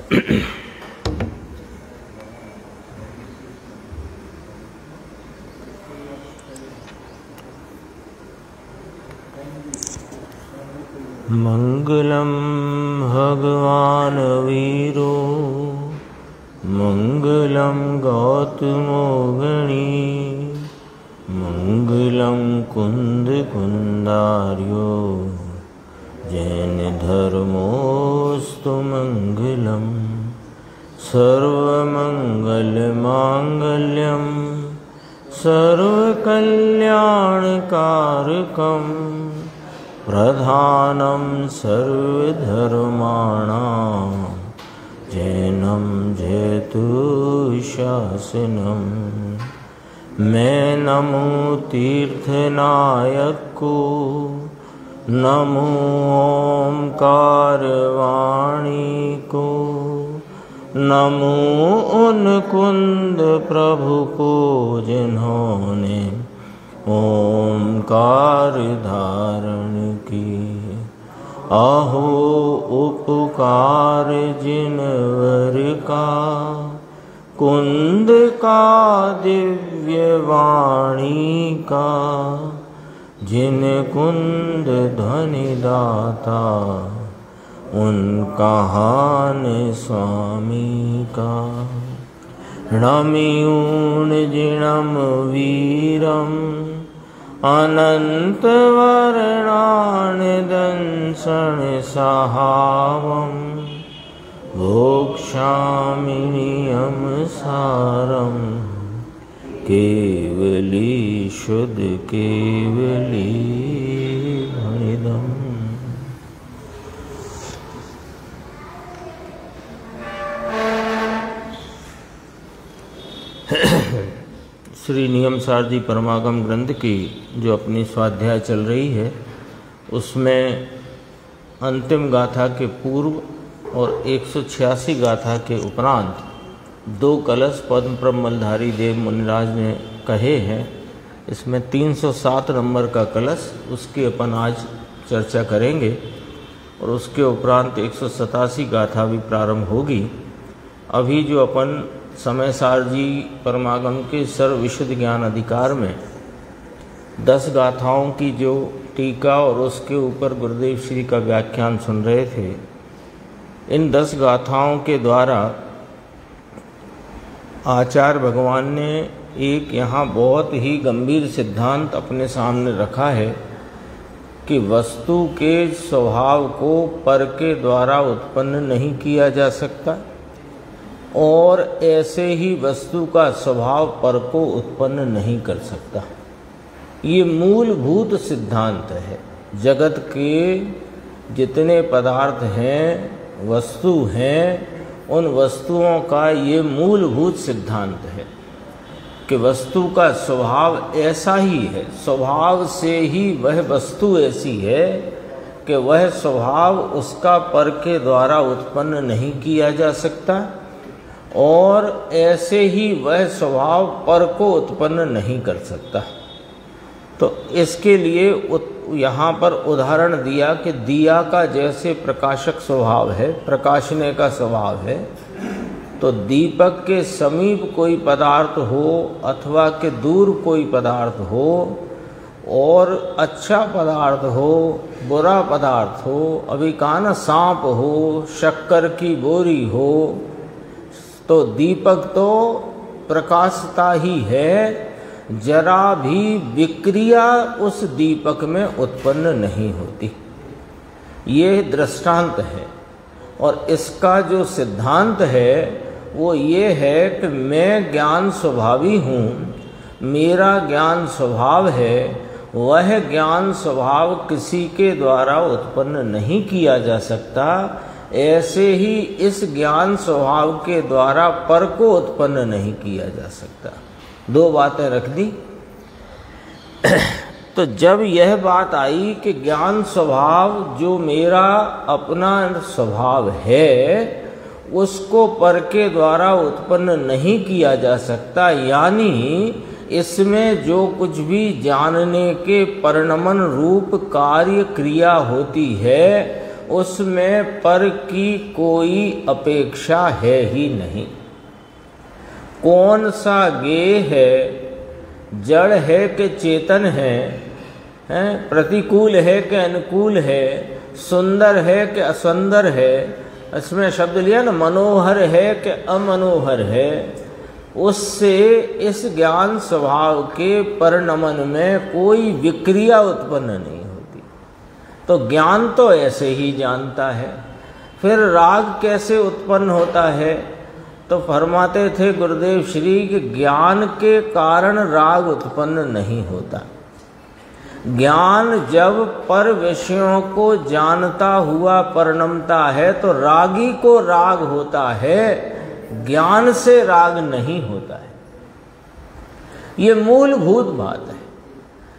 मंगलम भगवान वीरो मंगलम गौतमो गणी मंगलम कुंद कुंदार्यो जैन धर्मोस्तु मंगलम सर्वमंगल मांगल्यम सर्वकल्याणकारकम प्रधानम सर्वधर्माणां जैनम जयतु शासनम। मैं नमो तीर्थनायक को, नमो ओंकार वाणी को, नमो उन कुंद प्रभु को जिन्होंने ओंकार धारण की। अहो उपकार जिनवर का, कुंद का दिव्य वाणी का, जिन कुंद ध्वनि दाता उनका हान स्वामी का। णमियून जिणम वीरम अनंत वर्णान दंसन सहावम भोक्ष्यामि नियम सारम केवली शुद्ध केवली भणिदम। श्री नियमसार जी परमागम ग्रंथ की जो अपनी स्वाध्याय चल रही है, उसमें अंतिम गाथा के पूर्व और 186 गाथा के उपरांत 2 कलश पद्म प्रमलधारी देव मुनिराज ने कहे हैं। इसमें 307 नंबर का कलश, उसकी अपन आज चर्चा करेंगे और उसके उपरांत 187 गाथा भी प्रारंभ होगी। अभी जो अपन समयसार जी परमागम के सर्व विशुद्ध ज्ञान अधिकार में 10 गाथाओं की जो टीका और उसके ऊपर गुरुदेव श्री का व्याख्यान सुन रहे थे, इन 10 गाथाओं के द्वारा आचार्य भगवान ने एक यहाँ बहुत ही गंभीर सिद्धांत अपने सामने रखा है कि वस्तु के स्वभाव को पर के द्वारा उत्पन्न नहीं किया जा सकता और ऐसे ही वस्तु का स्वभाव पर को उत्पन्न नहीं कर सकता। ये मूलभूत सिद्धांत है। जगत के जितने पदार्थ हैं, वस्तु हैं, उन वस्तुओं का ये मूलभूत सिद्धांत है कि वस्तु का स्वभाव ऐसा ही है। स्वभाव से ही वह वस्तु ऐसी है कि वह स्वभाव उसका पर के द्वारा उत्पन्न नहीं किया जा सकता और ऐसे ही वह स्वभाव पर को उत्पन्न नहीं कर सकता। तो इसके लिए यहाँ पर उदाहरण दिया कि दिया का जैसे प्रकाशक स्वभाव है, प्रकाशने का स्वभाव है, तो दीपक के समीप कोई पदार्थ हो अथवा के दूर कोई पदार्थ हो और अच्छा पदार्थ हो, बुरा पदार्थ हो, अभी कहा ना सांप हो, शक्कर की बोरी हो, तो दीपक तो प्रकाशता ही है, जरा भी विक्रिया उस दीपक में उत्पन्न नहीं होती। ये दृष्टांत है और इसका जो सिद्धांत है वो ये है कि मैं ज्ञान स्वभावी हूँ, मेरा ज्ञान स्वभाव है, वह ज्ञान स्वभाव किसी के द्वारा उत्पन्न नहीं किया जा सकता। ऐसे ही इस ज्ञान स्वभाव के द्वारा पर को उत्पन्न नहीं किया जा सकता। 2 बातें रख दी। तो जब यह बात आई कि ज्ञान स्वभाव जो मेरा अपना स्वभाव है उसको पर के द्वारा उत्पन्न नहीं किया जा सकता, यानी इसमें जो कुछ भी जानने के परिणमन रूप कार्य क्रिया होती है उसमें पर की कोई अपेक्षा है ही नहीं। कौन सा गेय है, जड़ है कि चेतन है, प्रतिकूल है कि अनुकूल है, सुंदर है कि असुंदर है, इसमें शब्द लिया ना, मनोहर है कि अमनोहर है, उससे इस ज्ञान स्वभाव के परिणमन में कोई विक्रिया उत्पन्न नहीं होती। तो ज्ञान तो ऐसे ही जानता है। फिर राग कैसे उत्पन्न होता है? तो फरमाते थे गुरुदेव श्री कि ज्ञान के कारण राग उत्पन्न नहीं होता। ज्ञान जब पर विषयों को जानता हुआ परिणमता है तो रागी को राग होता है, ज्ञान से राग नहीं होता है। ये मूलभूत बात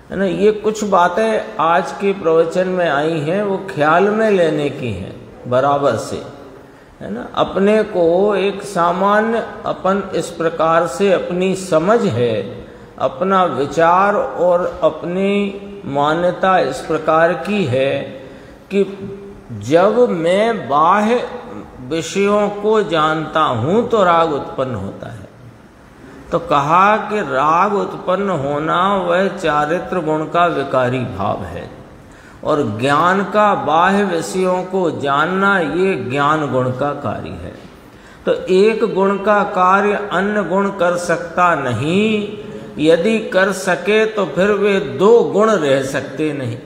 है ना। ये कुछ बातें आज के प्रवचन में आई हैं, वो ख्याल में लेने की हैं बराबर से, है ना। अपने को एक सामान्य अपन इस प्रकार से अपनी समझ है, अपना विचार और अपनी मान्यता इस प्रकार की है कि जब मैं बाह्य विषयों को जानता हूं तो राग उत्पन्न होता है। तो कहा कि राग उत्पन्न होना वह चारित्र गुण का विकारी भाव है, और ज्ञान का बाह्य विषयों को जानना ये ज्ञान गुण का कार्य है। तो एक गुण का कार्य अन्य गुण कर सकता नहीं, यदि कर सके तो फिर वे दो गुण रह सकते नहीं।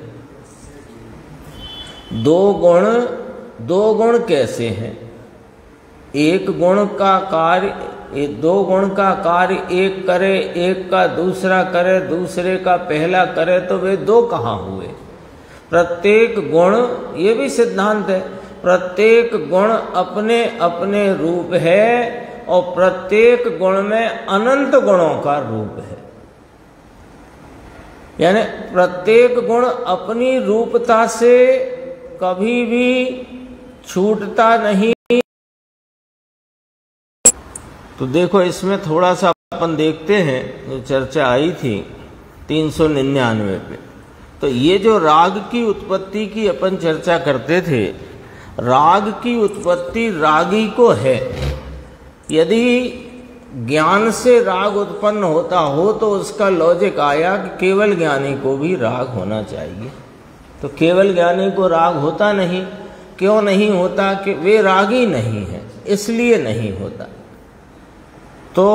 दो गुण कैसे हैं? एक गुण का कार्य, दो गुण का कार्य एक करे, एक का दूसरा करे, दूसरे का पहला करे, तो वे दो कहाँ हुए? प्रत्येक गुण, ये भी सिद्धांत है, प्रत्येक गुण अपने अपने रूप है और प्रत्येक गुण में अनंत गुणों का रूप है। यानी प्रत्येक गुण अपनी रूपता से कभी भी छूटता नहीं। तो देखो इसमें थोड़ा सा अपन देखते हैं, जो चर्चा आई थी 399 पे। तो ये जो राग की उत्पत्ति की अपन चर्चा करते थे, राग की उत्पत्ति रागी को है। यदि ज्ञान से राग उत्पन्न होता हो तो उसका लॉजिक आया कि केवल ज्ञानी को भी राग होना चाहिए। तो केवल ज्ञानी को राग होता नहीं। क्यों नहीं होता? कि वे रागी नहीं है, इसलिए नहीं होता। तो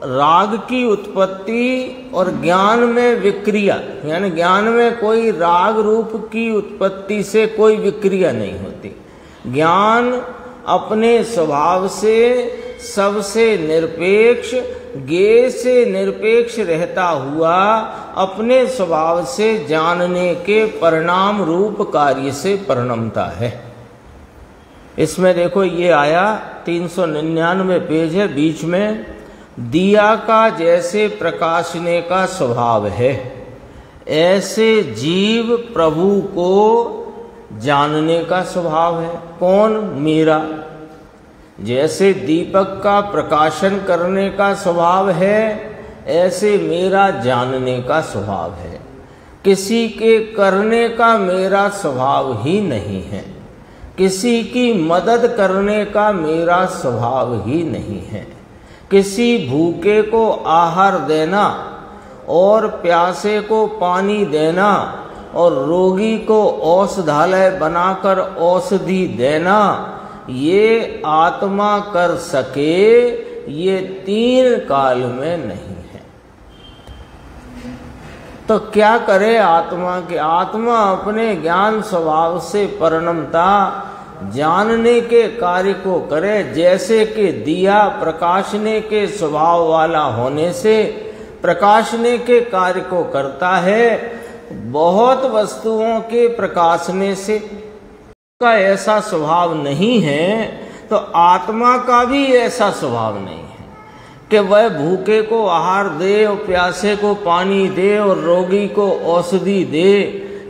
राग की उत्पत्ति और ज्ञान में विक्रिया, यानी ज्ञान में कोई राग रूप की उत्पत्ति से कोई विक्रिया नहीं होती। ज्ञान अपने स्वभाव से सबसे निरपेक्ष, ज्ञेय से निरपेक्ष रहता हुआ अपने स्वभाव से जानने के परिणाम रूप कार्य से परिणमता है। इसमें देखो ये आया 399 पेज है, बीच में, दिया का जैसे प्रकाशने का स्वभाव है ऐसे जीव प्रभु को जानने का स्वभाव है। कौन? मेरा। जैसे दीपक का प्रकाशन करने का स्वभाव है ऐसे मेरा जानने का स्वभाव है। किसी के करने का मेरा स्वभाव ही नहीं है, किसी की मदद करने का मेरा स्वभाव ही नहीं है। किसी भूखे को आहार देना और प्यासे को पानी देना और रोगी को औषधालय बनाकर औषधि देना, ये आत्मा कर सके, ये तीन काल में नहीं है। तो क्या करे आत्मा के? आत्मा अपने ज्ञान स्वभाव से परिणमता जानने के कार्य को करे। जैसे कि दिया प्रकाशने के स्वभाव वाला होने से प्रकाशने के कार्य को करता है, बहुत वस्तुओं के प्रकाशने से का ऐसा स्वभाव नहीं है, तो आत्मा का भी ऐसा स्वभाव नहीं है कि वह भूखे को आहार दे और प्यासे को पानी दे और रोगी को औषधि दे।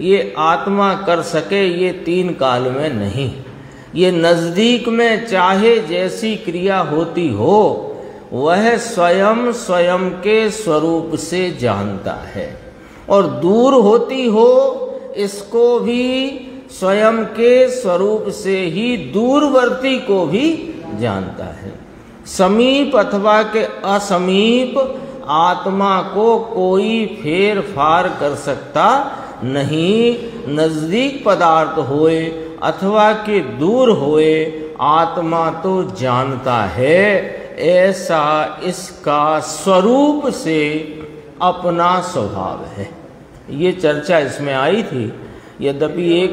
ये आत्मा कर सके, ये तीन काल में नहीं। ये नजदीक में चाहे जैसी क्रिया होती हो, वह स्वयं स्वयं के स्वरूप से जानता है, और दूर होती हो इसको भी स्वयं के स्वरूप से ही दूरवर्ती को भी जानता है। समीप अथवा के असमीप आत्मा को कोई फेर फार कर सकता नहीं। नजदीक पदार्थ होए अथवा के दूर होए, आत्मा तो जानता है, ऐसा इसका स्वरूप से अपना स्वभाव है। ये चर्चा इसमें आई थी। यद्यपि एक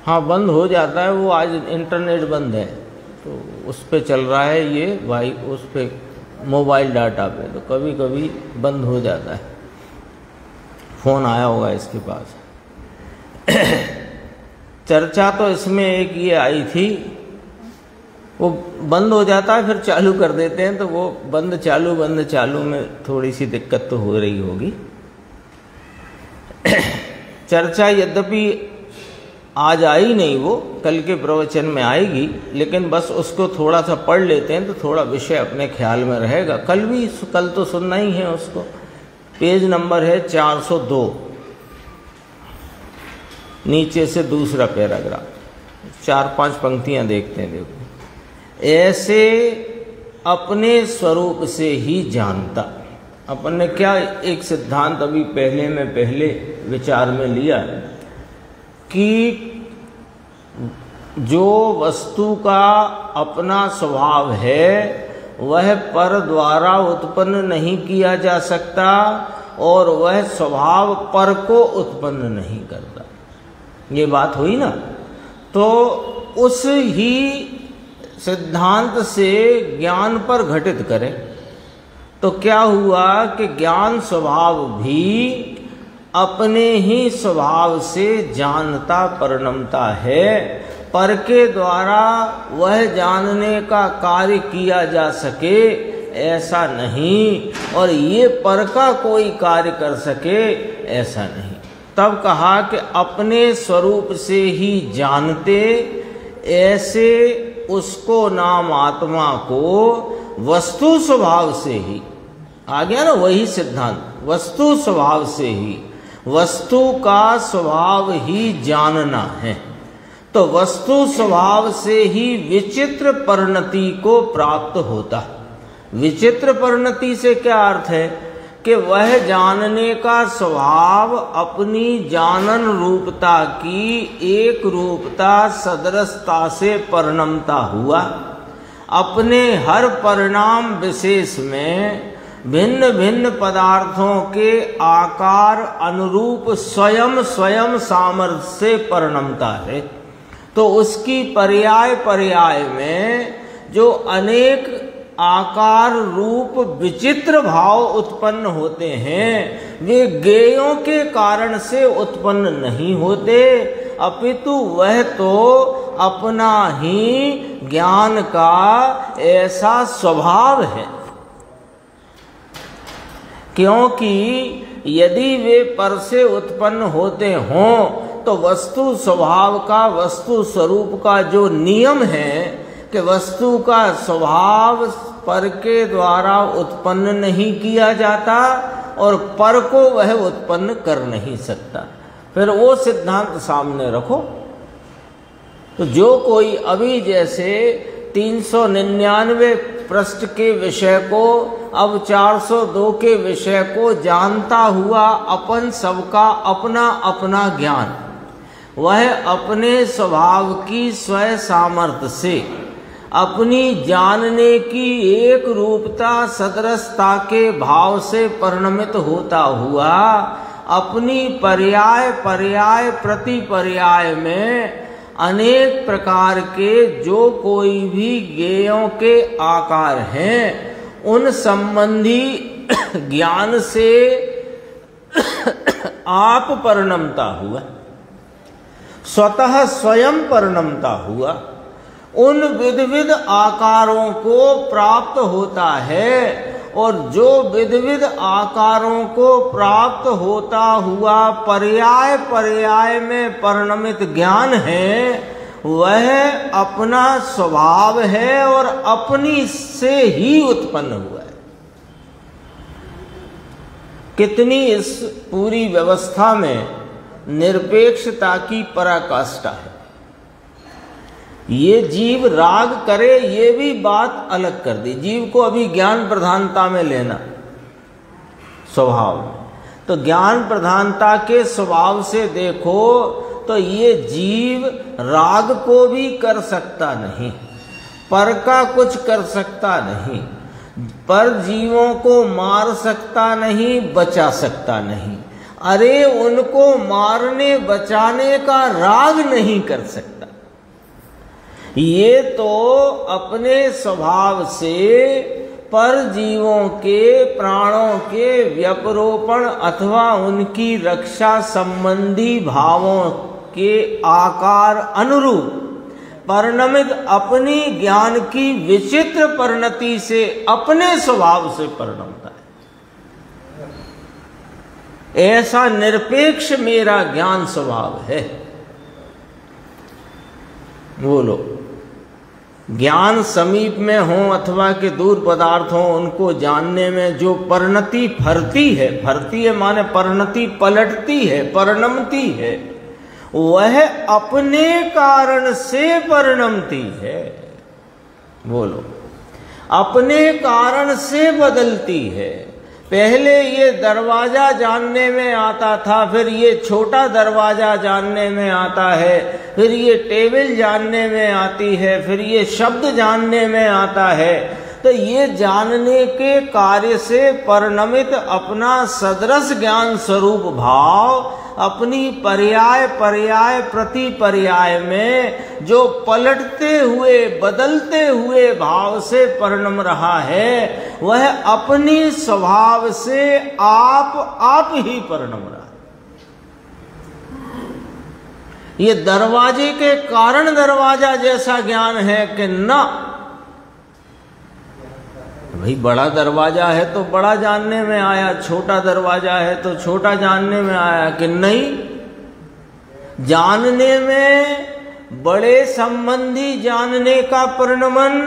हाँ बंद हो जाता है, वो आज इंटरनेट बंद है तो उस पे चल रहा है ये भाई, उस पे मोबाइल डाटा पे, तो कभी कभी बंद हो जाता है। फ़ोन आया होगा इसके पास। चर्चा तो इसमें एक ये आई थी, वो बंद हो जाता है फिर चालू कर देते हैं, तो वो बंद चालू में थोड़ी सी दिक्कत तो हो रही होगी। चर्चा यद्यपि आज आई नहीं, वो कल के प्रवचन में आएगी, लेकिन बस उसको थोड़ा सा पढ़ लेते हैं तो थोड़ा विषय अपने ख्याल में रहेगा। कल तो सुनना ही है उसको। पेज नंबर है 402, नीचे से दूसरा पैराग्राफ, 4-5 पंक्तियां देखते हैं। देखो, ऐसे अपने स्वरूप से ही जानता। अपन ने क्या एक सिद्धांत अभी पहले विचार में लिया कि जो वस्तु का अपना स्वभाव है वह पर द्वारा उत्पन्न नहीं किया जा सकता और वह स्वभाव पर को उत्पन्न नहीं करता। ये बात हुई ना। तो उस ही सिद्धांत से ज्ञान पर घटित करें तो क्या हुआ कि ज्ञान स्वभाव भी अपने ही स्वभाव से जानता परिणमता है। पर के द्वारा वह जानने का कार्य किया जा सके ऐसा नहीं, और ये पर का कोई कार्य कर सके ऐसा नहीं। तब कहा कि अपने स्वरूप से ही जानते, ऐसे उसको नाम आत्मा को वस्तु स्वभाव से ही, आ गया ना वही सिद्धांत, वस्तु स्वभाव से ही, वस्तु का स्वभाव ही जानना है। तो वस्तु स्वभाव से ही विचित्र परिणति को प्राप्त होता। विचित्र परिणति से क्या अर्थ है कि वह जानने का स्वभाव अपनी जानन रूपता की एक रूपता सदृशता से परिणमता हुआ। अपने हर परिणाम विशेष में भिन्न भिन्न पदार्थों के आकार अनुरूप स्वयं सामर्थ्य से परिणमता है। तो उसकी पर्याय में जो अनेक आकार रूप विचित्र भाव उत्पन्न होते हैं, वे ज्ञेयों के कारण से उत्पन्न नहीं होते, अपितु वह तो अपना ही ज्ञान का ऐसा स्वभाव है। क्योंकि यदि वे पर से उत्पन्न होते हों तो वस्तु स्वभाव का, वस्तु स्वरूप का जो नियम है कि वस्तु का स्वभाव पर के द्वारा उत्पन्न नहीं किया जाता और पर को वह उत्पन्न कर नहीं सकता, फिर वो सिद्धांत सामने रखो। तो जो कोई अभी जैसे 399 पृष्ठ के विषय को अब 402 के विषय को जानता हुआ अपन सबका अपना अपना ज्ञान, वह अपने स्वभाव की स्वयं सामर्थ्य से अपनी जानने की एक रूपता सदृशता के भाव से परिणमित होता हुआ अपनी पर्याय प्रति पर्याय में अनेक प्रकार के जो कोई भी ज्ञेयों के आकार हैं उन संबंधी ज्ञान से आप परिणमता हुआ, स्वतः स्वयं परिणमता हुआ, उन विविध आकारों को प्राप्त होता है। और जो विविध आकारों को प्राप्त होता हुआ पर्याय में परिणमित ज्ञान है वह अपना स्वभाव है और अपनी से ही उत्पन्न हुआ है। कितनी इस पूरी व्यवस्था में निरपेक्षता की पराकाष्ठा है। ये जीव राग करे ये भी बात अलग कर दी। जीव को अभी ज्ञान प्रधानता में लेना स्वभाव, तो ज्ञान प्रधानता के स्वभाव से देखो तो ये जीव राग को भी कर सकता नहीं, पर का कुछ कर सकता नहीं, पर जीवों को मार सकता नहीं, बचा सकता नहीं। अरे उनको मारने बचाने का राग नहीं कर सकता। ये तो अपने स्वभाव से पर जीवों के प्राणों के व्यपरोपण अथवा उनकी रक्षा संबंधी भावों के आकार अनुरूप परिणमित अपनी ज्ञान की विचित्र परिणति से अपने स्वभाव से परिणमता है। ऐसा निरपेक्ष मेरा ज्ञान स्वभाव है। बोलो, ज्ञान समीप में हो अथवा के दूर पदार्थ हो, उनको जानने में जो परिणति फरती है माने परिणति पलटती है, परिणमती है, वह अपने कारण से परिणमती है। बोलो, अपने कारण से बदलती है। पहले ये दरवाजा जानने में आता था, फिर ये छोटा दरवाजा जानने में आता है, फिर ये टेबल जानने में आती है, फिर ये शब्द जानने में आता है। तो ये जानने के कार्य से परिणमित अपना सदृश ज्ञान स्वरूप भाव अपनी पर्याय पर्याय प्रति पर्याय में जो पलटते हुए बदलते हुए भाव से परिणम रहा है, वह अपनी स्वभाव से आप ही परिणम रहा है। ये दरवाजे के कारण दरवाजा जैसा ज्ञान है कि ना भाई, बड़ा दरवाजा है तो बड़ा जानने में आया, छोटा दरवाजा है तो छोटा जानने में आया कि नहीं। जानने में बड़े संबंधी जानने का परिणमन,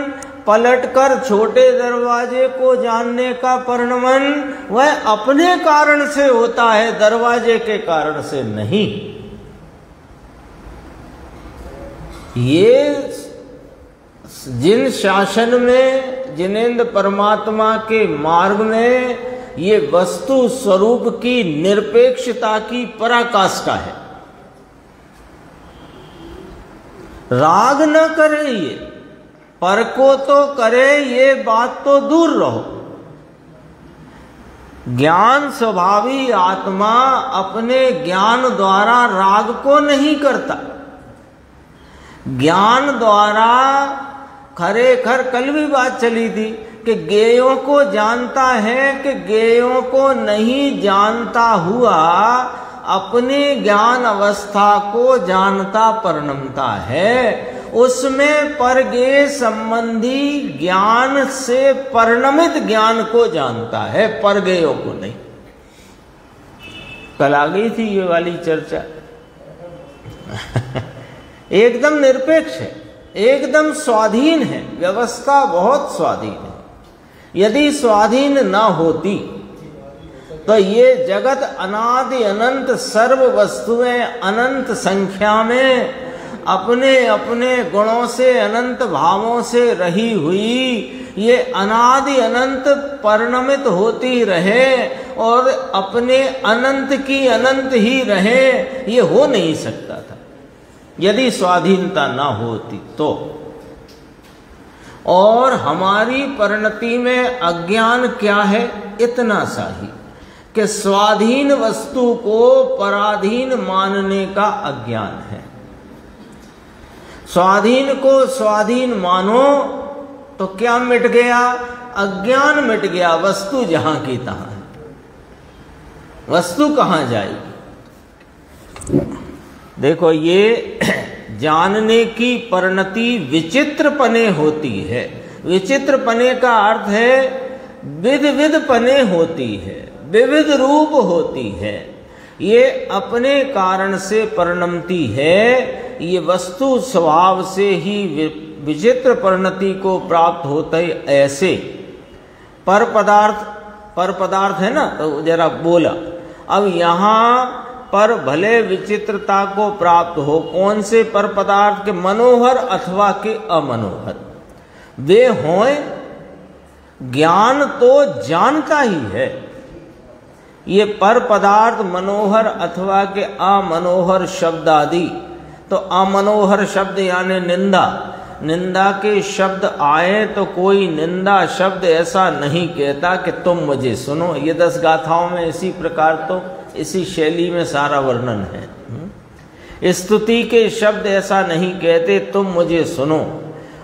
पलटकर छोटे दरवाजे को जानने का परिणमन वह अपने कारण से होता है, दरवाजे के कारण से नहीं। ये जिन शासन में, जिनेंद्र परमात्मा के मार्ग में ये वस्तु स्वरूप की निरपेक्षता की पराकाष्ठा है। राग न करे, ये पर को तो करे, ये बात तो दूर रहो। ज्ञान स्वभावी आत्मा अपने ज्ञान द्वारा राग को नहीं करता। ज्ञान द्वारा खरेखर कल भी बात चली थी कि ज्ञेयों को जानता है कि ज्ञेयों को नहीं जानता हुआ अपने ज्ञान अवस्था को जानता परिणमता है। उसमें परज्ञेय संबंधी ज्ञान से परिणमित ज्ञान को जानता है, परज्ञेयों को नहीं। कल आ गई थी ये वाली चर्चा। एकदम निरपेक्ष है, एकदम स्वाधीन है, व्यवस्था बहुत स्वाधीन है। यदि स्वाधीन न होती तो ये जगत अनादि अनंत सर्व वस्तुएं अनंत संख्या में अपने अपने गुणों से अनंत भावों से रही हुई ये अनादि अनंत परिणमित होती रहे और अपने अनंत की अनंत ही रहे, ये हो नहीं सकता था यदि स्वाधीनता ना होती तो। और हमारी परिणति में अज्ञान क्या है? इतना सा ही कि स्वाधीन वस्तु को पराधीन मानने का अज्ञान है। स्वाधीन को स्वाधीन मानो तो क्या मिट गया? अज्ञान मिट गया। वस्तु जहां की तहां है, वस्तु कहां जाएगी? देखो, ये जानने की परिणति विचित्रपने होती है। विचित्रपने का अर्थ है विध विध पने होती है, विविध रूप होती है। ये अपने कारण से परिणमती है। ये वस्तु स्वभाव से ही विचित्र परिणति को प्राप्त होते। ऐसे पर पदार्थ है ना, तो जरा बोला। अब यहाँ पर भले विचित्रता को प्राप्त हो। कौन से पर पदार्थ के? मनोहर अथवा के अमनोहर वे हों, ज्ञान तो जानता ही है। ये पर पदार्थ मनोहर अथवा के अमनोहर शब्द आदि, तो अमनोहर शब्द यानी निंदा, निंदा के शब्द आए तो कोई निंदा शब्द ऐसा नहीं कहता कि तुम मुझे सुनो। ये 10 गाथाओं में इसी प्रकार तो इसी शैली में सारा वर्णन है। स्तुति के शब्द ऐसा नहीं कहते तुम मुझे सुनो।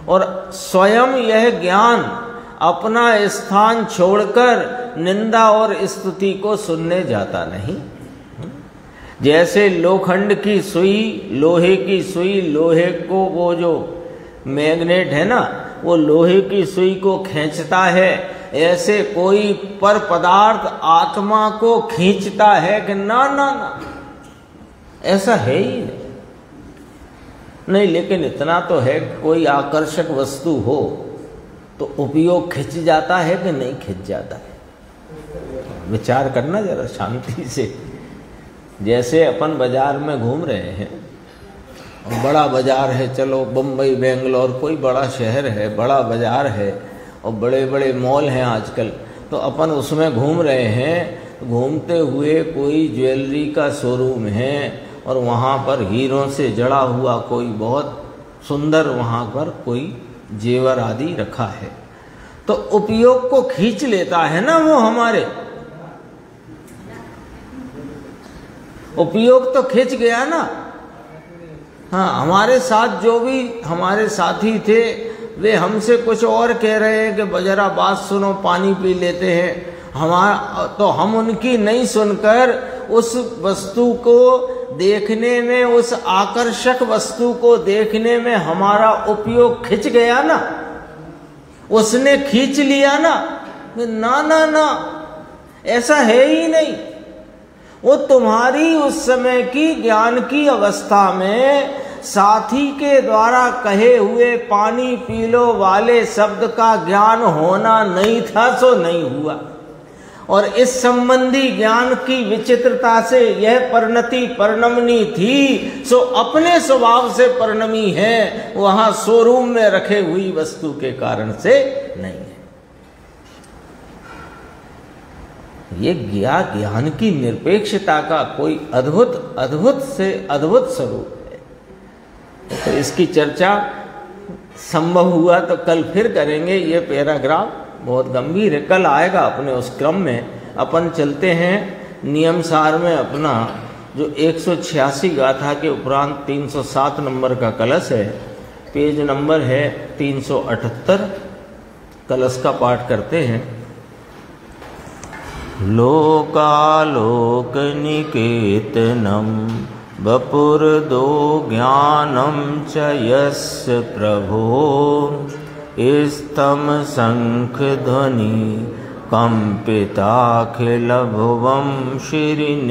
और स्वयं यह ज्ञान अपना स्थान छोड़कर निंदा और स्तुति को सुनने जाता नहीं। जैसे लोखंड की सुई, लोहे की सुई, लोहे को वो जो मैग्नेट है ना, वो लोहे की सुई को खींचता है, ऐसे कोई पर पदार्थ आत्मा को खींचता है कि ना ना ना, ऐसा है ही नहीं। लेकिन इतना तो है, कोई आकर्षक वस्तु हो तो उपयोग खिंच जाता है कि नहीं खिंच जाता है? विचार करना जरा शांति से। जैसे अपन बाजार में घूम रहे हैं, और बड़ा बाजार है, चलो बम्बई बेंगलोर कोई बड़ा शहर है, बड़ा बाजार है और बड़े बड़े मॉल हैं आजकल, तो अपन उसमें घूम रहे हैं। घूमते हुए कोई ज्वेलरी का शोरूम है और वहाँ पर हीरों से जड़ा हुआ कोई बहुत सुंदर वहाँ पर कोई जेवर आदि रखा है, तो उपयोग को खींच लेता है ना वो हमारे। उपयोग तो खींच गया ना। हाँ, हमारे साथ जो भी हमारे साथी थे वे हमसे कुछ और कह रहे हैं कि जरा बात सुनो, पानी पी लेते हैं हमारा, तो हम उनकी नहीं सुनकर उस वस्तु को देखने में, उस आकर्षक वस्तु को देखने में हमारा उपयोग खिंच गया ना, उसने खींच लिया ना। ना ना ना, ऐसा है ही नहीं। वो तुम्हारी उस समय की ज्ञान की अवस्था में साथी के द्वारा कहे हुए पानी पी लो वाले शब्द का ज्ञान होना नहीं था, सो नहीं हुआ। और इस संबंधी ज्ञान की विचित्रता से यह परिणति परिणमनी थी, सो अपने स्वभाव से परिणमी है, वहां शोरूम में रखे हुई वस्तु के कारण से नहीं है। ये ज्ञान की निरपेक्षता का कोई अद्भुत अद्भुत से अद्भुत स्वरूप है। तो इसकी चर्चा संभव हुआ तो कल फिर करेंगे। ये पैराग्राफ बहुत गंभीर है, कल आएगा अपने उस क्रम में। अपन चलते हैं नियम सार में। अपना जो 186 गाथा के उपरांत 307 नंबर का कलश है, पेज नंबर है 378, कलश का पाठ करते हैं। लोकालोक निकेतनम वपुर्दो ज्ञानम च यस्य प्रभो इस्तम शंख ध्वनि कंपिताखिल भुवं श्रीनेमितीर्थेश्वरम्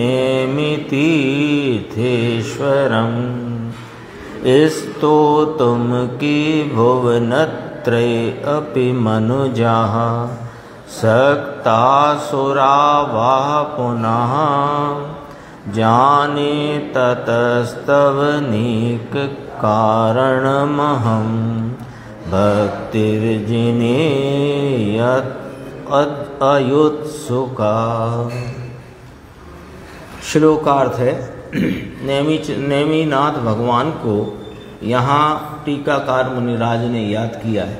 स्तोतुम की भुवनत्रय अपि मनुजाः सक्तासुरा वा पुनः जाने ततस्तवनीक कारणमहं भक्तिर्जिने अयुत्सुका। श्लोकार्थ है। नेमिनाथ भगवान को यहाँ टीकाकार मुनिराज ने याद किया है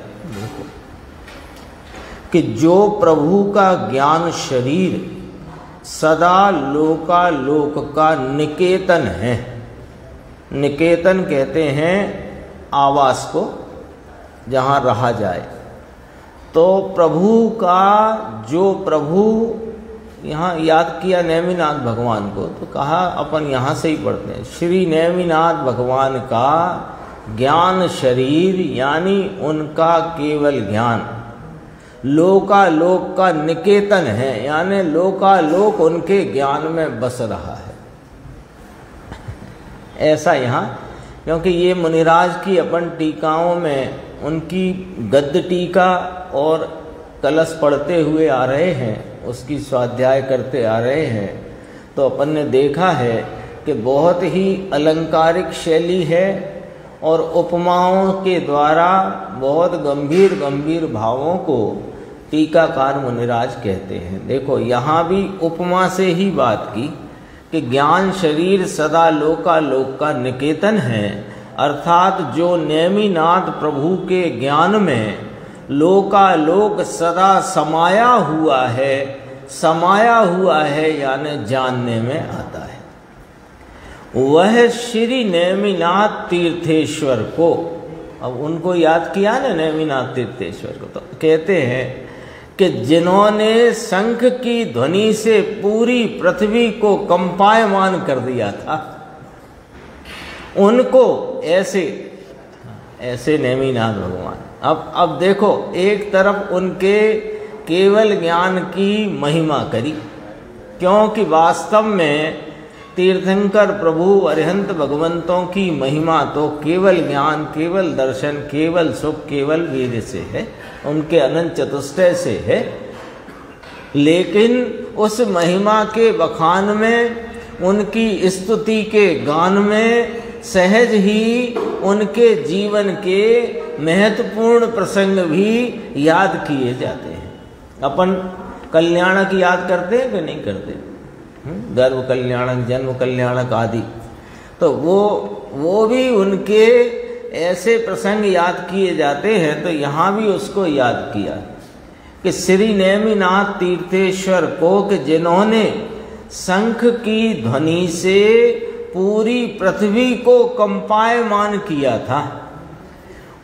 कि जो प्रभु का ज्ञान शरीर सदा लोकालोक का निकेतन है। निकेतन कहते हैं आवास को, जहाँ रहा जाए। तो प्रभु का जो प्रभु यहाँ याद किया नेमिनाथ भगवान को, तो कहा अपन यहाँ से ही पढ़ते हैं। श्री नेमिनाथ भगवान का ज्ञान शरीर यानी उनका केवल ज्ञान लोकालोक का निकेतन है, यानी लोकालोक उनके ज्ञान में बस रहा है। ऐसा यहाँ, क्योंकि ये मुनिराज की अपन टीकाओं में उनकी गद्य टीका और कलश पढ़ते हुए आ रहे हैं, उसकी स्वाध्याय करते आ रहे हैं। तो अपन ने देखा है कि बहुत ही अलंकारिक शैली है और उपमाओं के द्वारा बहुत गंभीर गंभीर भावों को टीकाकार मुनिराज कहते हैं। देखो यहाँ भी उपमा से ही बात की कि ज्ञान शरीर सदा लोकालोक का निकेतन है, अर्थात जो नेमिनाथ प्रभु के ज्ञान में लोकालोक सदा समाया हुआ है यानी जानने में आता है, वह श्री नेमिनाथ तीर्थेश्वर को, अब उनको याद किया ना नेमिनाथ तीर्थेश्वर को, तो कहते हैं कि जिन्होंने शंख की ध्वनि से पूरी पृथ्वी को कंपायमान कर दिया था, उनको ऐसे नेमिनाथ भगवान। अब देखो, एक तरफ उनके केवल ज्ञान की महिमा करी, क्योंकि वास्तव में तीर्थंकर प्रभु अरिहंत भगवंतों की महिमा तो केवल ज्ञान, केवल दर्शन, केवल सुख, केवल वीर्य से है, उनके अनंत चतुष्टय से है। लेकिन उस महिमा के बखान में, उनकी स्तुति के गान में सहज ही उनके जीवन के महत्वपूर्ण प्रसंग भी याद किए जाते हैं। अपन कल्याणक याद करते हैं कि नहीं करते? गर्भ कल्याणक, जन्म कल्याणक आदि, तो वो भी उनके ऐसे प्रसंग याद किए जाते हैं। तो यहाँ भी उसको याद किया कि श्री नेमिनाथ तीर्थेश्वर को, कि जिन्होंने शंख की ध्वनि से पूरी पृथ्वी को कंपायमान किया था,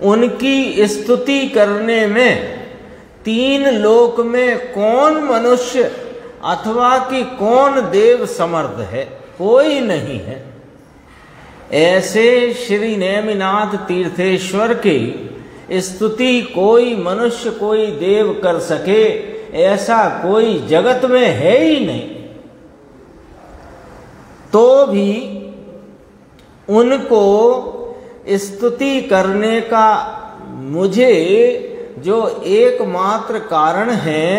उनकी स्तुति करने में तीन लोक में कौन मनुष्य अथवा कि कौन देव समर्थ है? कोई नहीं है। ऐसे श्री नेमिनाथ तीर्थेश्वर की स्तुति कोई मनुष्य, कोई देव कर सके, ऐसा कोई जगत में है ही नहीं। तो भी उनको स्तुति करने का मुझे जो एकमात्र कारण है,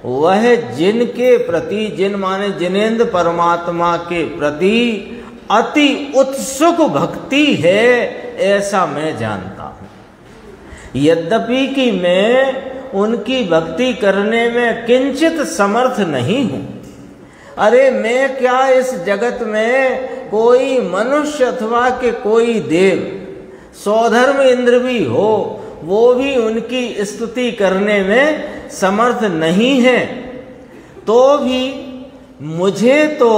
वह जिनके प्रति, जिन माने जिनेंद्र परमात्मा के प्रति अति उत्सुक भक्ति है, ऐसा मैं जानता हूं। यद्यपि कि मैं उनकी भक्ति करने में किंचित समर्थ नहीं हूं। अरे मैं क्या इस जगत में कोई मनुष्य अथवा के कोई देव, सौधर्म इंद्र भी हो, वो भी उनकी स्तुति करने में समर्थ नहीं है। तो भी मुझे तो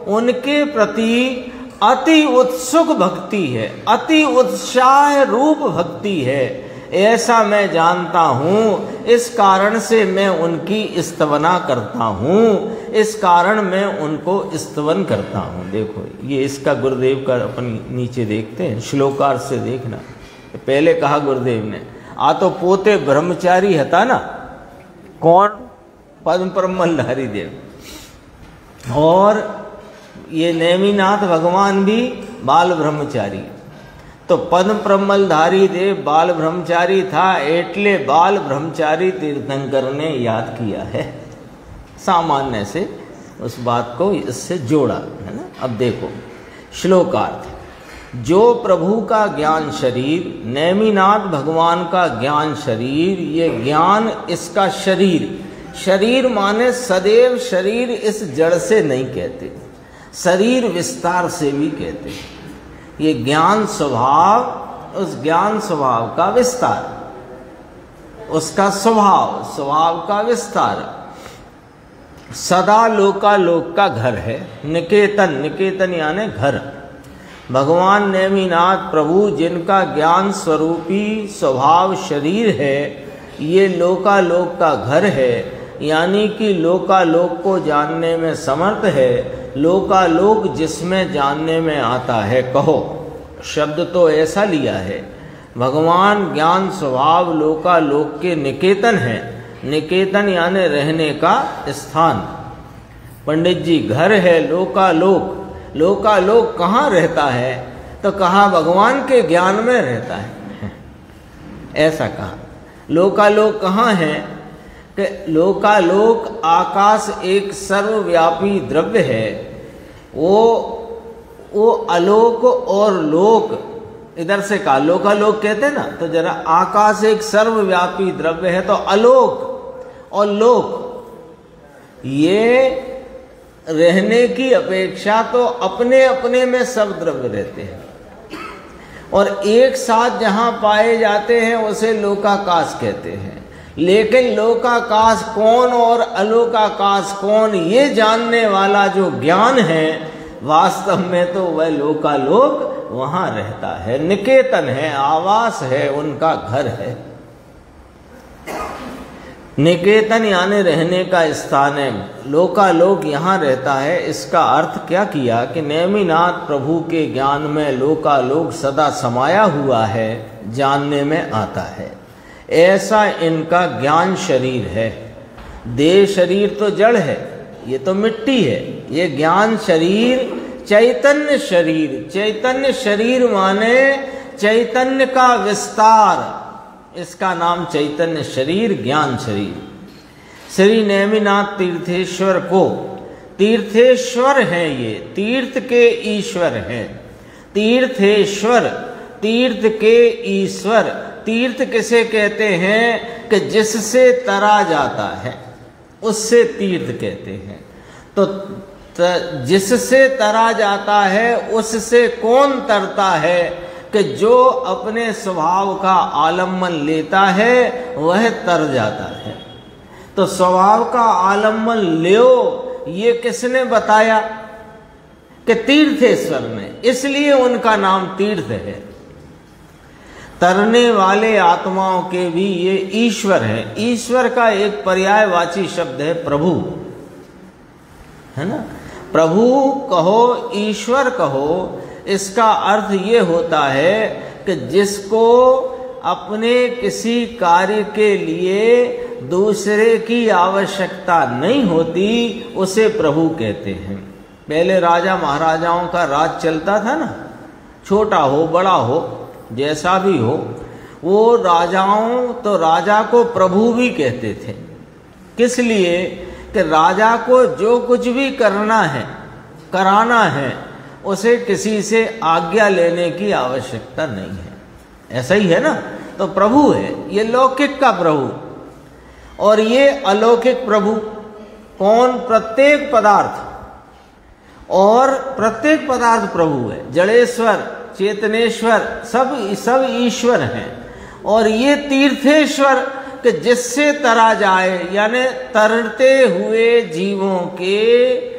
उनके प्रति अति उत्सुक भक्ति है, अति उत्साह रूप भक्ति है, ऐसा मैं जानता हूँ। इस कारण से मैं उनकी स्तवना करता हूँ, इस कारण मैं उनको स्तवन करता हूँ। देखो ये इसका गुरुदेव का अपन नीचे देखते हैं, श्लोकार से देखना। पहले कहा गुरुदेव ने, आ तो पोते ब्रह्मचारी हता ना, कौन? पद्म परमलधारी देव। और ये नेमिनाथ भगवान भी बाल ब्रह्मचारी। तो पद्म परमलधारी देव बाल ब्रह्मचारी था, एटले बाल ब्रह्मचारी तीर्थंकर ने याद किया है। सामान्य से उस बात को इससे जोड़ा है ना। अब देखो श्लोकार्थ, जो प्रभु का ज्ञान शरीर, नेमिनाथ भगवान का ज्ञान शरीर, ये ज्ञान इसका शरीर, शरीर माने सदैव शरीर इस जड़ से नहीं कहते, शरीर विस्तार से भी कहते हैं। ये ज्ञान स्वभाव, उस ज्ञान स्वभाव का विस्तार, उसका स्वभाव, स्वभाव का विस्तार सदा लोकालोक का घर है। निकेतन, निकेतन यानी घर। भगवान नेमिनाथ प्रभु जिनका ज्ञान स्वरूपी स्वभाव शरीर है, ये लोकालोक का घर है, यानी कि लोकालोक को जानने में समर्थ है। लोकालोक जिसमें जानने में आता है, कहो शब्द तो ऐसा लिया है। भगवान ज्ञान स्वभाव लोकालोक के निकेतन है। निकेतन यानी रहने का स्थान। पंडित जी घर है लोकालोक, लोकालोक कहाँ रहता है? तो कहा भगवान के ज्ञान में रहता है, ऐसा कहा। लोकालोक कहाँ है? कि लोकालोक आकाश एक सर्वव्यापी द्रव्य है, वो वो अलोक और लोक, इधर से का लोकालोक कहते ना, तो जरा आकाश एक सर्वव्यापी द्रव्य है, तो अलोक और लोक ये रहने की अपेक्षा तो अपने अपने में सब द्रव्य रहते हैं, और एक साथ जहां पाए जाते हैं उसे लोकाकाश कहते हैं। लेकिन लोकाकाश कौन और अलोकाकाश कौन, ये जानने वाला जो ज्ञान है, वास्तव में तो वह लोकालोक वहां रहता है, निकेतन है, आवास है, उनका घर है। निकेतन यानी रहने का स्थान है, लोकालोक यहाँ रहता है। इसका अर्थ क्या किया कि नेमिनाथ प्रभु के ज्ञान में लोकालोक सदा समाया हुआ है, जानने में आता है। ऐसा इनका ज्ञान शरीर है। देह शरीर तो जड़ है, ये तो मिट्टी है। ये ज्ञान शरीर चैतन्य शरीर, चैतन्य शरीर माने चैतन्य का विस्तार, इसका नाम चैतन्य शरीर, ज्ञान शरीर। श्री नेमिनाथ तीर्थेश्वर को, तीर्थेश्वर हैं ये, तीर्थ के ईश्वर हैं। तीर्थेश्वर, तीर्थ के ईश्वर। तीर्थ किसे कहते हैं कि जिससे तरा जाता है, उससे तीर्थ कहते हैं। तो जिससे तरा जाता है उससे कौन तरता है, कि जो अपने स्वभाव का आलम्बन लेता है वह तर जाता है। तो स्वभाव का आलम्बन लो, ये किसने बताया, कि तीर्थेश्वर ने, इसलिए उनका नाम तीर्थ है। तरने वाले आत्माओं के भी ये ईश्वर है। ईश्वर का एक पर्यायवाची शब्द है प्रभु, है ना। प्रभु कहो, ईश्वर कहो, इसका अर्थ ये होता है कि जिसको अपने किसी कार्य के लिए दूसरे की आवश्यकता नहीं होती, उसे प्रभु कहते हैं। पहले राजा महाराजाओं का राज चलता था ना, छोटा हो बड़ा हो जैसा भी हो, वो राजाओं तो राजा को प्रभु भी कहते थे। किस लिए, कि राजा को जो कुछ भी करना है, कराना है, उसे किसी से आज्ञा लेने की आवश्यकता नहीं है। ऐसा ही है ना। तो प्रभु है ये लौकिक का प्रभु, और ये अलौकिक प्रभु कौन, प्रत्येक पदार्थ, और प्रत्येक पदार्थ प्रभु है। जड़ेश्वर, चेतनेश्वर, सब ईश्वर हैं। और ये तीर्थेश्वर, कि जिससे तरा जाए, यानी तरते हुए जीवों के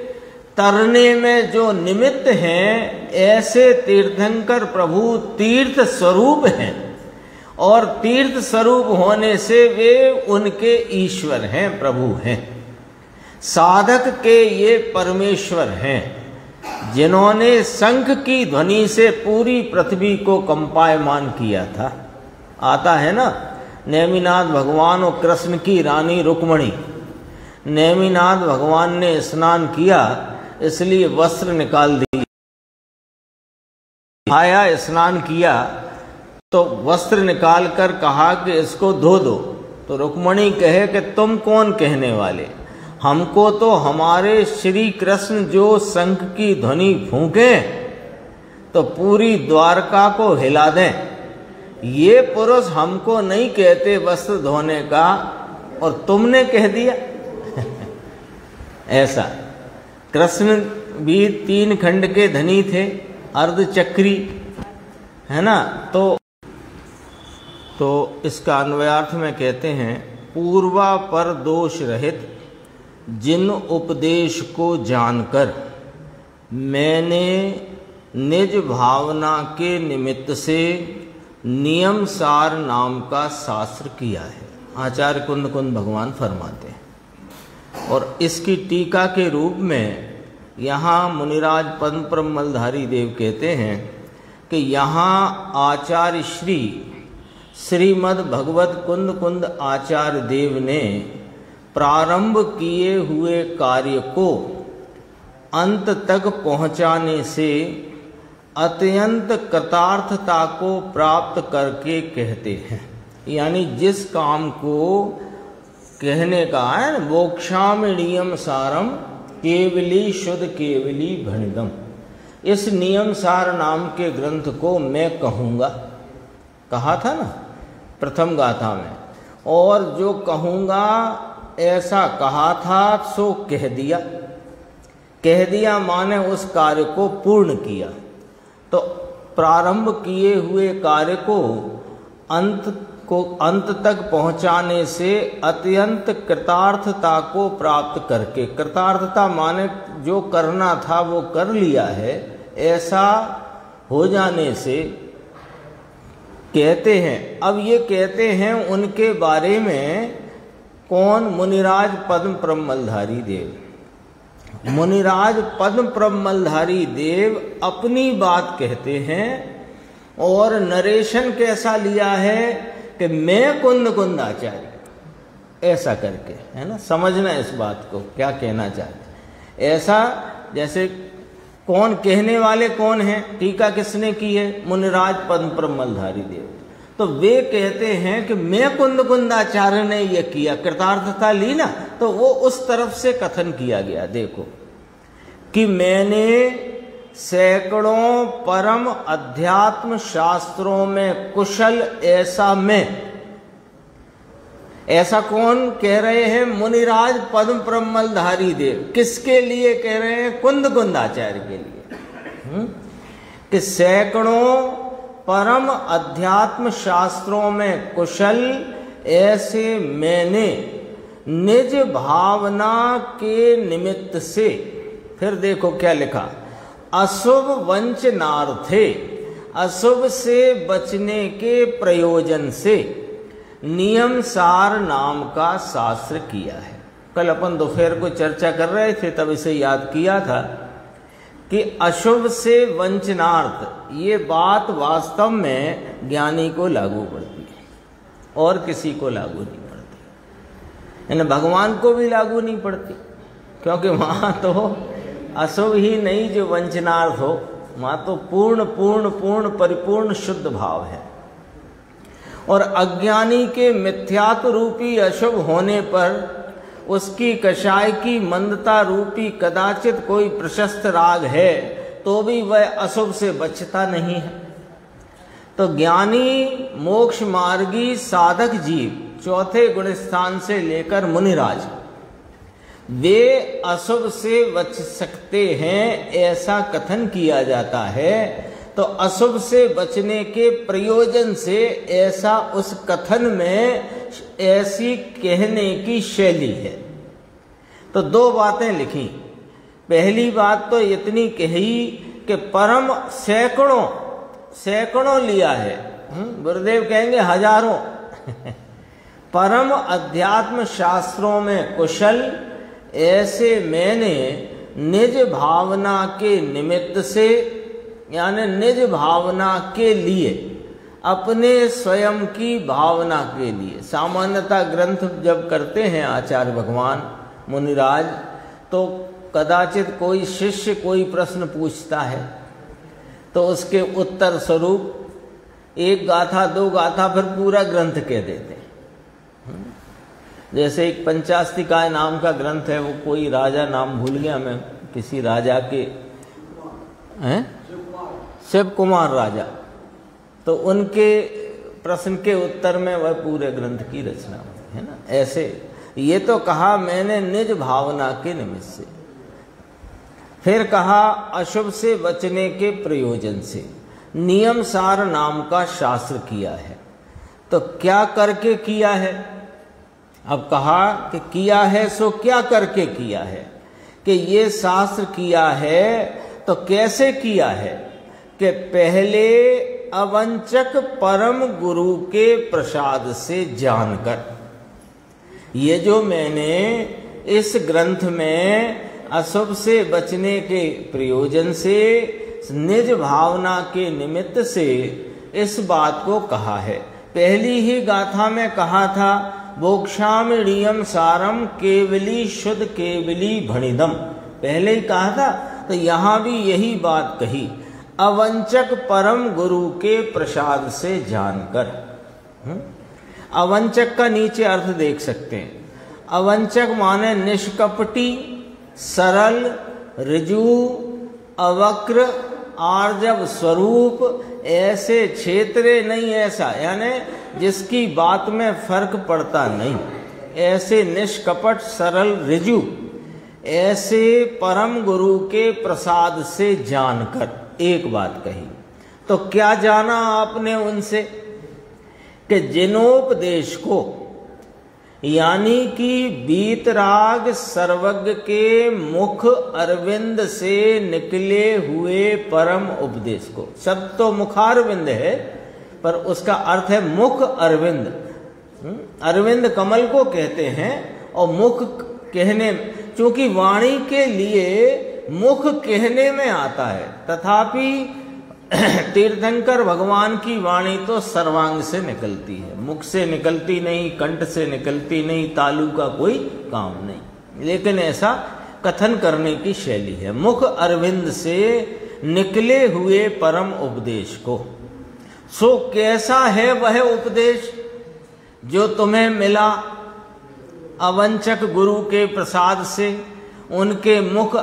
तरने में जो निमित्त हैं, ऐसे तीर्थंकर प्रभु तीर्थ स्वरूप हैं। और तीर्थ स्वरूप होने से वे उनके ईश्वर हैं, प्रभु हैं। साधक के ये परमेश्वर हैं, जिन्होंने शंख की ध्वनि से पूरी पृथ्वी को कंपायमान किया था। आता है ना, नेमिनाथ भगवान और कृष्ण की रानी रुक्मणी। नेमिनाथ भगवान ने स्नान किया, इसलिए वस्त्र निकाल दिए। आया, स्नान किया, तो वस्त्र निकाल कर कहा कि इसको धो दो। तो रुक्मणी कहे कि तुम कौन कहने वाले, हमको तो हमारे श्री कृष्ण जो शंख की ध्वनि फूंके तो पूरी द्वारका को हिला दें। ये पुरुष हमको नहीं कहते वस्त्र धोने का, और तुमने कह दिया। ऐसा कृष्ण भी 3 खंड के धनी थे, अर्धचक्री, है ना। तो इसका अन्वयार्थ में कहते हैं, पूर्वा पर दोष रहित जिन उपदेश को जानकर मैंने निज भावना के निमित्त से नियम सार नाम का शास्त्र किया है। आचार्य कुंद भगवान फरमाते हैं। और इसकी टीका के रूप में यहाँ मुनिराज पद्म ब्रह्मलधारी देव कहते हैं कि यहाँ आचार्य श्रीमद् भगवत कुंद आचार्य देव ने प्रारंभ किए हुए कार्य को अंत तक पहुँचाने से अत्यंत कृतार्थता को प्राप्त करके कहते हैं। यानी जिस काम को कहने का है, मोक्षामिणीयम सारम केवली शुद्ध केवली भणिदम, इस नियम सार नाम के ग्रंथ को मैं कहूँगा, कहा था ना प्रथम गाथा में, और जो कहूँगा ऐसा कहा था सो कह दिया। कह दिया माने उस कार्य को पूर्ण किया। तो प्रारंभ किए हुए कार्य को अंत तक पहुंचाने से अत्यंत कृतार्थता को प्राप्त करके, कृतार्थता माने जो करना था वो कर लिया है, ऐसा हो जाने से कहते हैं। अब ये कहते हैं उनके बारे में कौन? मुनिराज पद्म प्रमलधारी देव। मुनिराज पद्म प्रमलधारी देव अपनी बात कहते हैं और नरेशन कैसा लिया है कि मैं कुंद कुंदाचार्य, ऐसा करके, है ना। समझना इस बात को क्या कहना चाहते। ऐसा जैसे कौन कहने वाले कौन हैं? टीका किसने की है? मुनिराज पद्म प्रमलधारी देव। तो वे कहते हैं कि मैं कुंद कुंदाचार्य ने ये किया, कृतार्थता ली ना, तो वो उस तरफ से कथन किया गया। देखो कि मैंने सैकड़ों परम अध्यात्म शास्त्रों में कुशल ऐसा मैं, ऐसा कौन कह रहे हैं? मुनिराज पद्म प्रमलधारी देव। किसके लिए कह रहे हैं? कुंद कुंदाचार्य के लिए। कि सैकड़ों परम अध्यात्म शास्त्रों में कुशल ऐसे मैंने निज भावना के निमित्त से, फिर देखो क्या लिखा, अशुभ वंचनार्थे, अशुभ से बचने के प्रयोजन से नियम सार नाम का शास्त्र किया है। कल अपन दोपहर को चर्चा कर रहे थे, तब इसे याद किया था कि अशुभ से वंचनार्थ, ये बात वास्तव में ज्ञानी को लागू पड़ती है और किसी को लागू नहीं पड़ती। यानी भगवान को भी लागू नहीं पड़ती, क्योंकि वहाँ तो अशुभ ही नहीं जो वंचनार्थ हो, वहाँ तो पूर्ण पूर्ण पूर्ण परिपूर्ण शुद्ध भाव है। और अज्ञानी के मिथ्यात्व रूपी अशुभ होने पर उसकी कषाय की मंदता रूपी कदाचित कोई प्रशस्त राग है तो भी वह अशुभ से बचता नहीं है। तो ज्ञानी मोक्ष मार्गी साधक जीव चौथे गुण स्थान से लेकर मुनिराज, वे अशुभ से बच सकते हैं ऐसा कथन किया जाता है। तो अशुभ से बचने के प्रयोजन से ऐसा उस कथन में ऐसी कहने की शैली है। तो दो बातें लिखी। पहली बात तो इतनी कही कि परम सैकड़ों, सैकड़ों लिया है, गुरुदेव कहेंगे हजारों परम अध्यात्म शास्त्रों में कुशल ऐसे मैंने निज भावना के निमित्त से, यानी निज भावना के लिए, अपने स्वयं की भावना के लिए। सामान्यतः ग्रंथ जब करते हैं आचार्य भगवान मुनिराज, तो कदाचित कोई शिष्य कोई प्रश्न पूछता है तो उसके उत्तर स्वरूप एक गाथा दो गाथा फिर पूरा ग्रंथ कह देते हैं। जैसे एक पंचास्तिकाय नाम का ग्रंथ है, वो कोई राजा नाम भूल गया मैं, किसी राजा के हैं, शिव कुमार राजा, तो उनके प्रश्न के उत्तर में वह पूरे ग्रंथ की रचना है ना। ऐसे ये तो कहा मैंने निज भावना के निमित्त से, फिर कहा अशुभ से बचने के प्रयोजन से नियम सार नाम का शास्त्र किया है। तो क्या करके किया है? अब कहा कि किया है सो क्या करके किया है, कि ये शास्त्र किया है तो कैसे किया है, कि पहले अवंचक परम गुरु के प्रसाद से जानकर। ये जो मैंने इस ग्रंथ में अशुभ से बचने के प्रयोजन से निज भावना के निमित्त से इस बात को कहा है। पहली ही गाथा में कहा था मोक्षामिणीयम सारम केवली शुद्ध केवली भणिदम, पहले ही कहा था। तो यहाँ भी यही बात कही, अवंचक परम गुरु के प्रसाद से जानकर। अवंचक का नीचे अर्थ देख सकते हैं। अवंचक माने निष्कपटी, सरल, ऋजु, अवक्र, आर्जव स्वरूप, ऐसे क्षेत्रे नहीं ऐसा, यानी जिसकी बात में फर्क पड़ता नहीं, ऐसे निष्कपट सरल ऋजु, ऐसे परम गुरु के प्रसाद से जानकर एक बात कही। तो क्या जाना आपने उनसे कि जिनोपदेश को, यानी कि बीतराग सर्वज्ञ के मुख अरविंद से निकले हुए परम उपदेश को, शब्द तो मुखारविंद है पर उसका अर्थ है मुख अरविंद। अरविंद कमल को कहते हैं और मुख कहने, चूंकि वाणी के लिए मुख कहने में आता है, तथापि तीर्थंकर भगवान की वाणी तो सर्वांग से निकलती है, मुख से निकलती नहीं, कंठ से निकलती नहीं, तालु का कोई काम नहीं, लेकिन ऐसा कथन करने की शैली है। मुख अरविंद से निकले हुए परम उपदेश को, सो कैसा है वह उपदेश जो तुम्हें मिला अवंचक गुरु के प्रसाद से, उनके मुख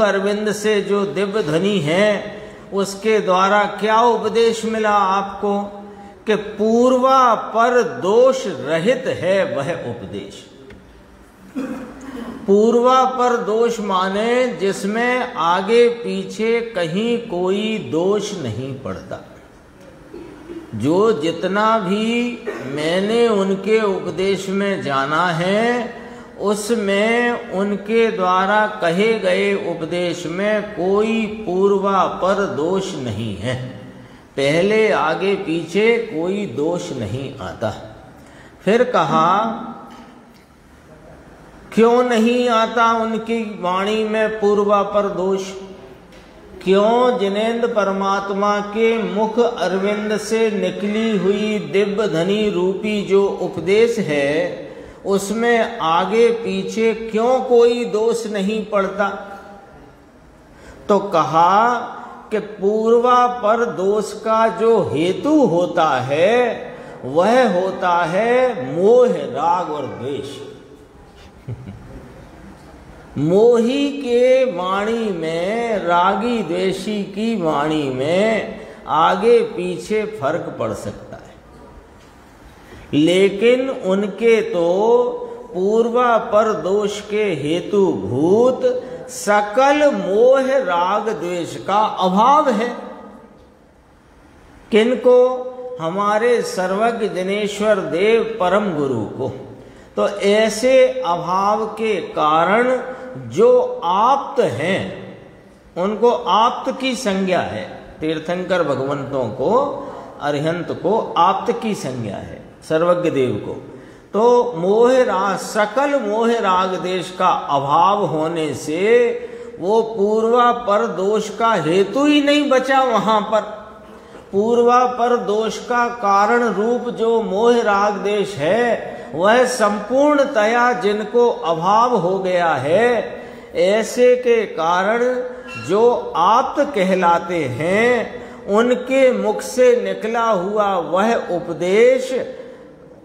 अरविंद से जो दिव्य ध्वनि है, उसके द्वारा क्या उपदेश मिला आपको कि पूर्वा पर दोष रहित है वह उपदेश। पूर्वा पर दोष माने जिसमें आगे पीछे कहीं कोई दोष नहीं पड़ता। जो जितना भी मैंने उनके उपदेश में जाना है, उसमें उनके द्वारा कहे गए उपदेश में कोई पूर्वापर दोष नहीं है, पहले आगे पीछे कोई दोष नहीं आता। फिर कहा क्यों नहीं आता उनकी वाणी में पूर्वापर दोष, क्यों जिनेन्द्र परमात्मा के मुख अरविंद से निकली हुई दिव्य धनी रूपी जो उपदेश है, उसमें आगे पीछे क्यों कोई दोष नहीं पड़ता। तो कहा कि पूर्वापर दोष का जो हेतु होता है वह होता है मोह राग और द्वेष। मोही के वाणी में, रागी द्वेषी की वाणी में आगे पीछे फर्क पड़ सकता है, लेकिन उनके तो पूर्वापर दोष के हेतु भूत सकल मोह राग द्वेष का अभाव है। किनको? हमारे सर्वज्ञ जनेश्वर देव परम गुरु को। तो ऐसे अभाव के कारण जो आप्त हैं, उनको आप्त की संज्ञा है, तीर्थंकर भगवंतों को, अरिहंत को आप्त की संज्ञा है, सर्वज्ञ देव को। तो मोह राग, सकल मोह राग देश का अभाव होने से वो पूर्वापर दोष का हेतु ही नहीं बचा। वहां पर पूर्वापर दोष का कारण रूप जो मोह राग देश है, वह संपूर्णतया जिनको अभाव हो गया है, ऐसे के कारण जो आप्त कहलाते हैं, उनके मुख से निकला हुआ वह उपदेश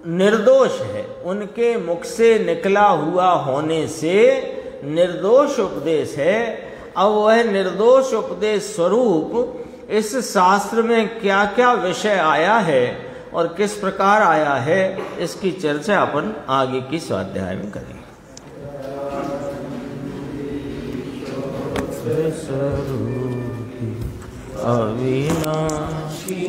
निर्दोष है। उनके मुख से निकला हुआ होने से निर्दोष उपदेश है। अब वह निर्दोष उपदेश स्वरूप इस शास्त्र में क्या क्या विषय आया है और किस प्रकार आया है, इसकी चर्चा अपन आगे की स्वाध्याय में करेंगे। अविनाशी